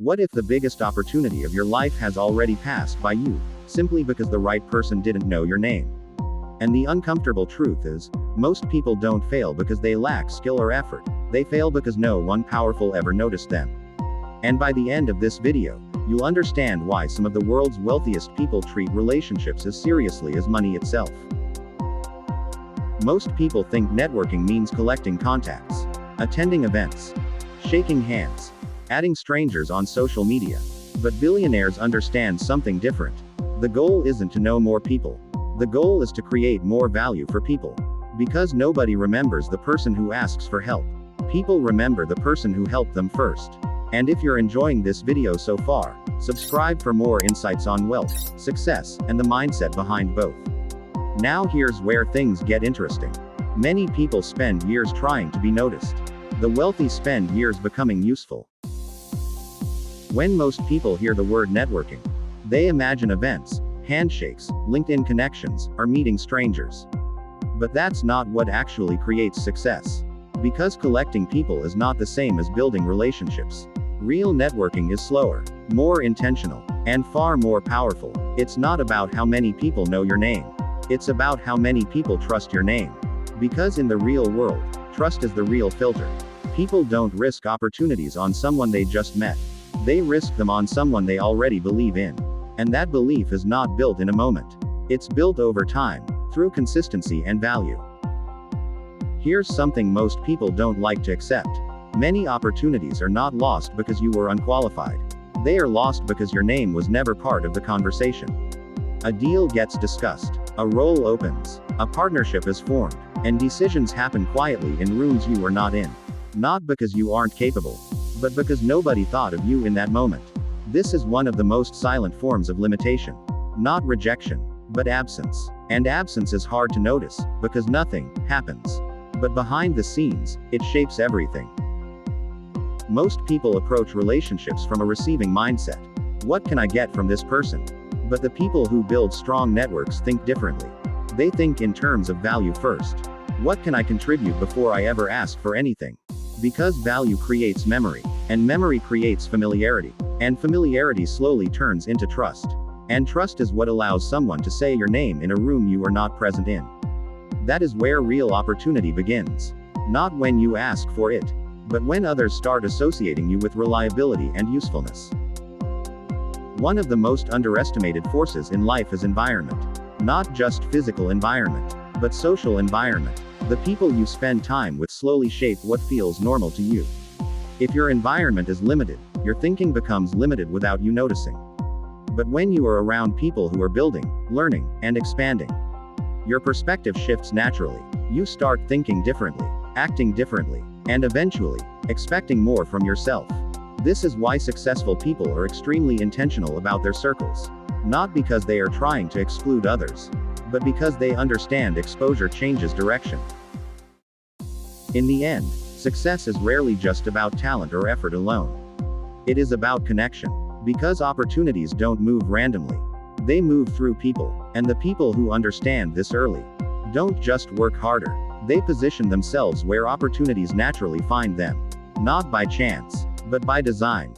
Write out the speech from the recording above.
What if the biggest opportunity of your life has already passed by you, simply because the right person didn't know your name? And the uncomfortable truth is, most people don't fail because they lack skill or effort, they fail because no one powerful ever noticed them. And by the end of this video, you'll understand why some of the world's wealthiest people treat relationships as seriously as money itself. Most people think networking means collecting contacts, attending events, shaking hands, adding strangers on social media. But billionaires understand something different. The goal isn't to know more people. The goal is to create more value for people. Because nobody remembers the person who asks for help. People remember the person who helped them first. And if you're enjoying this video so far, subscribe for more insights on wealth, success, and the mindset behind both. Now here's where things get interesting. Many people spend years trying to be noticed. The wealthy spend years becoming useful. When most people hear the word networking, they imagine events, handshakes, LinkedIn connections, or meeting strangers. But that's not what actually creates success. Because collecting people is not the same as building relationships. Real networking is slower, more intentional, and far more powerful. It's not about how many people know your name. It's about how many people trust your name. Because in the real world, trust is the real filter. People don't risk opportunities on someone they just met. They risk them on someone they already believe in. And that belief is not built in a moment. It's built over time, through consistency and value. Here's something most people don't like to accept. Many opportunities are not lost because you were unqualified. They are lost because your name was never part of the conversation. A deal gets discussed, a role opens, a partnership is formed, and decisions happen quietly in rooms you were not in. Not because you aren't capable, but because nobody thought of you in that moment. This is one of the most silent forms of limitation. Not rejection, but absence. And absence is hard to notice, because nothing happens. But behind the scenes, it shapes everything. Most people approach relationships from a receiving mindset. What can I get from this person? But the people who build strong networks think differently. They think in terms of value first. What can I contribute before I ever ask for anything? Because value creates memory, and memory creates familiarity, and familiarity slowly turns into trust. And trust is what allows someone to say your name in a room you are not present in. That is where real opportunity begins. Not when you ask for it, but when others start associating you with reliability and usefulness. One of the most underestimated forces in life is environment. Not just physical environment, but social environment. The people you spend time with slowly shape what feels normal to you. If your environment is limited, your thinking becomes limited without you noticing. But when you are around people who are building, learning, and expanding, your perspective shifts naturally. You start thinking differently, acting differently, and eventually, expecting more from yourself. This is why successful people are extremely intentional about their circles. Not because they are trying to exclude others, but because they understand exposure changes direction. In the end, success is rarely just about talent or effort alone. It is about connection. Because opportunities don't move randomly. They move through people, and the people who understand this early don't just work harder. They position themselves where opportunities naturally find them. Not by chance, but by design.